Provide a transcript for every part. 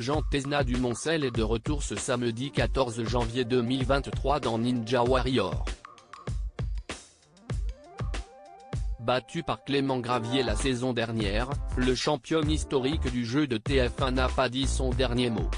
Jean Tesna du Moncel est de retour ce samedi 14 janvier 2023 dans Ninja Warrior. Battu par Clément Gravier la saison dernière, le champion historique du jeu de TF1 n'a pas dit son dernier mot.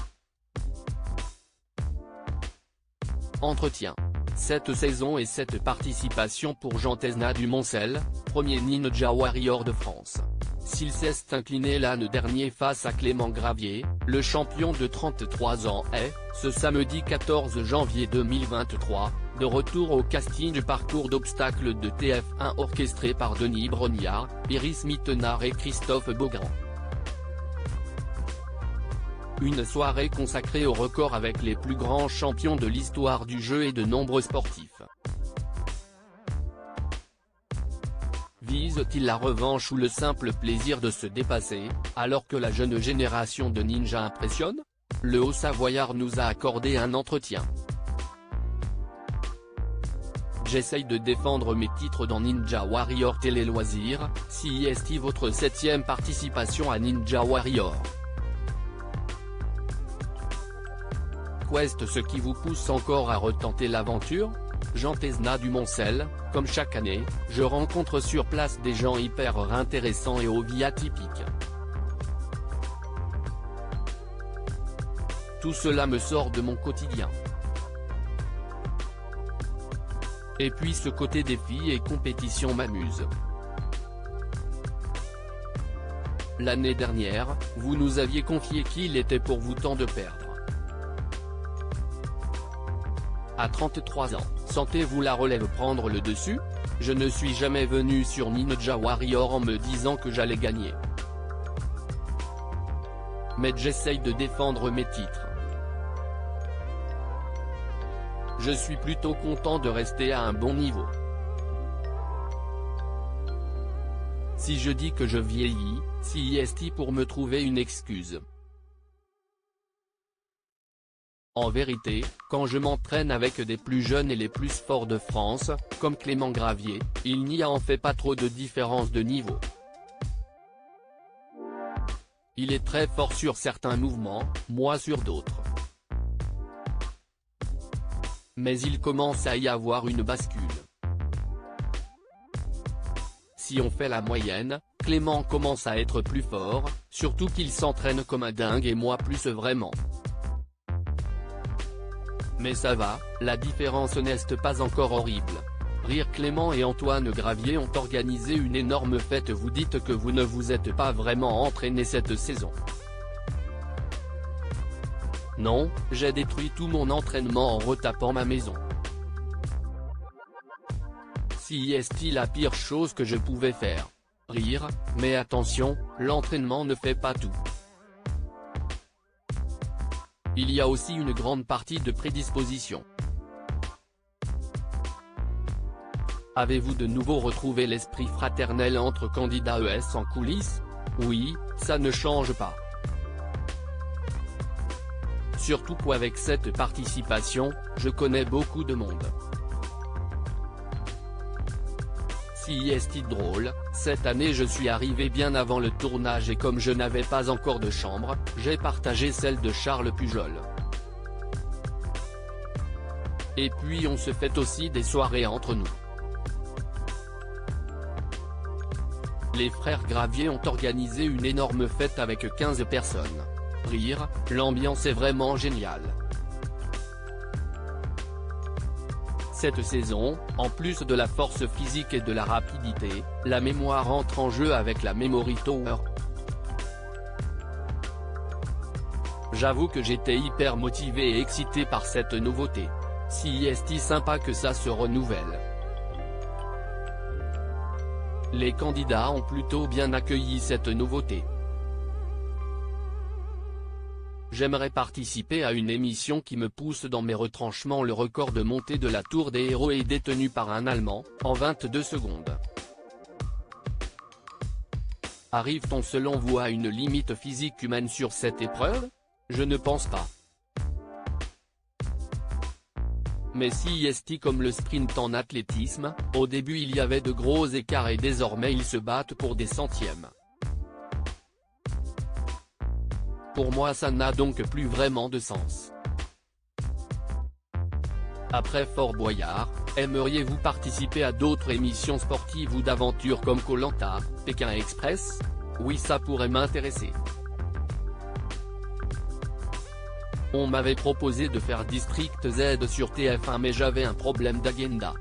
Entretien. Cette saison et cette participation pour Jean Tesna du Moncel, premier Ninja Warrior de France. S'il s'est incliné l'année dernière face à Clément Gravier, le champion de 33 ans est, ce samedi 14 janvier 2023, de retour au casting du parcours d'obstacles de TF1 orchestré par Denis Brognard, Iris Mittenard et Christophe Beaugrand. Une soirée consacrée au record avec les plus grands champions de l'histoire du jeu et de nombreux sportifs. Vise-t-il la revanche ou le simple plaisir de se dépasser, alors que la jeune génération de ninjas impressionne? Le Haut-Savoyard nous a accordé un entretien. J'essaye de défendre mes titres dans Ninja Warrior Télé Loisirs, CIST votre 7e participation à Ninja Warrior. Qu'est-ce qui vous pousse encore à retenter l'aventure? Jean Tesna du Moncel, comme chaque année, je rencontre sur place des gens hyper intéressants et aux vies atypiques. Tout cela me sort de mon quotidien. Et puis ce côté défi et compétition m'amuse. L'année dernière, vous nous aviez confié qu'il était pour vous temps de perdre. À 33 ans, sentez-vous la relève prendre le dessus? Je ne suis jamais venu sur Ninja Warrior en me disant que j'allais gagner. Mais j'essaye de défendre mes titres. Je suis plutôt content de rester à un bon niveau. Si je dis que je vieillis, CIST pour me trouver une excuse. En vérité, quand je m'entraîne avec des plus jeunes et les plus forts de France, comme Clément Gravier, il n'y a en fait pas trop de différence de niveau. Il est très fort sur certains mouvements, moi sur d'autres. Mais il commence à y avoir une bascule. Si on fait la moyenne, Clément commence à être plus fort, surtout qu'il s'entraîne comme un dingue et moi plus vraiment. Mais ça va, la différence n'est pas encore horrible. Rire Clément et Antoine Gravier ont organisé une énorme fête. Vous dites que vous ne vous êtes pas vraiment entraîné cette saison. Non, j'ai détruit tout mon entraînement en retapant ma maison. Si est-il la pire chose que je pouvais faire? Rire, mais attention, l'entraînement ne fait pas tout. Il y a aussi une grande partie de prédisposition. Avez-vous de nouveau retrouvé l'esprit fraternel entre candidats ES en coulisses? Oui, ça ne change pas. Surtout qu'avec cette participation, je connais beaucoup de monde. Si est drôle, cette année je suis arrivé bien avant le tournage et comme je n'avais pas encore de chambre, j'ai partagé celle de Charles Pujol. Et puis on se fait aussi des soirées entre nous. Les frères Gravier ont organisé une énorme fête avec 15 personnes. Rire, l'ambiance est vraiment géniale. Cette saison, en plus de la force physique et de la rapidité, la mémoire entre en jeu avec la Memory Tower. J'avoue que j'étais hyper motivé et excité par cette nouveauté. Si est sympa que ça se renouvelle. Les candidats ont plutôt bien accueilli cette nouveauté. J'aimerais participer à une émission qui me pousse dans mes retranchements. Le record de montée de la Tour des Héros est détenu par un Allemand, en 22 secondes. Arrive-t-on selon vous à une limite physique humaine sur cette épreuve? Je ne pense pas. Mais si est comme le sprint en athlétisme, au début il y avait de gros écarts et désormais ils se battent pour des centièmes. Pour moi ça n'a donc plus vraiment de sens. Après Fort Boyard, aimeriez-vous participer à d'autres émissions sportives ou d'aventure comme Koh-Lanta, Pékin Express? Oui, ça pourrait m'intéresser. On m'avait proposé de faire District Z sur TF1 mais j'avais un problème d'agenda.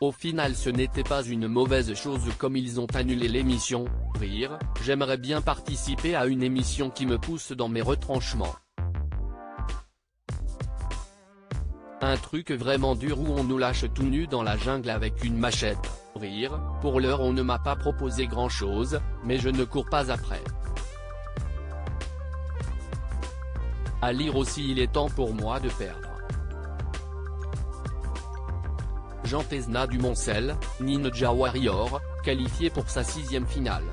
Au final ce n'était pas une mauvaise chose comme ils ont annulé l'émission, rire, j'aimerais bien participer à une émission qui me pousse dans mes retranchements. Un truc vraiment dur où on nous lâche tout nu dans la jungle avec une machette, rire, pour l'heure on ne m'a pas proposé grand chose, mais je ne cours pas après. À lire aussi il est temps pour moi de perdre. Jean Tesna du Moncel, Ninja Warrior, qualifié pour sa 6e finale.